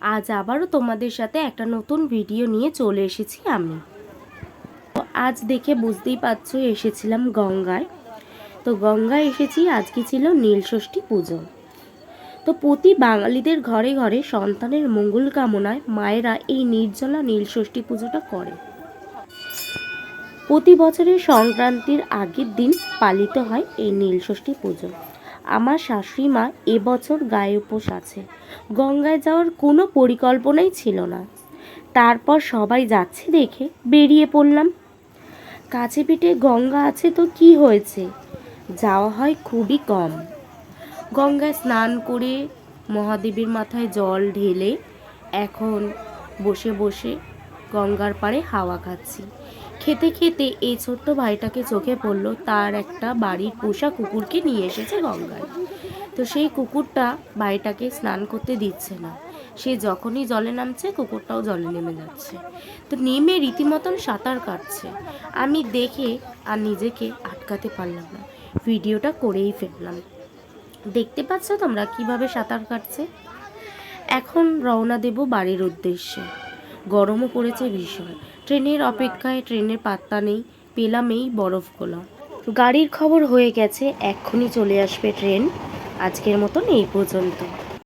আজ আবারও তোমাদের সাথে একটা নতুন ভিডিও নিয়ে চলে এসেছি আমি। তো আজ দেখে বুঝতেই পারছো এসেছিলাম গঙ্গায়। তো গঙ্গায় এসেছি, আজকে ছিল নীলষষ্ঠী পুজো। তো প্রতি বাঙালিদের ঘরে ঘরে সন্তানের মঙ্গল কামনায় মায়েরা এই নির্জলা নীলষষ্ঠী পুজোটা করে। প্রতি বছরের সংক্রান্তির আগের দিন পালিত হয় এই নীলষষ্ঠী পুজো। আমার শাশুড়ি মা এবছর গায়ে উপোস আছে। গঙ্গায় যাওয়ার কোনো পরিকল্পনাই ছিল না। তারপর সবাই যাচ্ছে দেখে বেরিয়ে পড়লাম। কাছে পিঠে গঙ্গা আছে তো কি হয়েছে, যাওয়া হয় খুবই কম। গঙ্গায় স্নান করে মহাদেবের মাথায় জল ঢেলে এখন বসে বসে গঙ্গার পাড়ে হাওয়া খাচ্ছি। খেতে খেতে এই ছোট্ট ভাইটাকে চোখে পড়লো, তার একটা বাড়ির পোষা কুকুরকে নিয়ে এসেছে গঙ্গায়। তো সেই কুকুরটা ভাইটাকে স্নান করতে দিচ্ছে না। সে যখনই জলে নামছে কুকুরটাও জলে নেমে যাচ্ছে। তো নেমে রীতিমতন সাঁতার কাটছে। আমি দেখে আর নিজেকে আটকাতে পারলাম না, ভিডিওটা করেই ফেললাম। দেখতে পাচ্ছ তোমরা কিভাবে সাঁতার কাটছে। এখন রওনা দেব বাড়ির উদ্দেশ্যে। গরমও পড়েছে ভীষণ। ট্রেনের অপেক্ষায়, ট্রেনের পাত্তা নেই, পেলাম এই বরফগুলো। গাড়ির খবর হয়ে গেছে, এক্ষুনি চলে আসবে ট্রেন। আজকের মতন এই পর্যন্ত।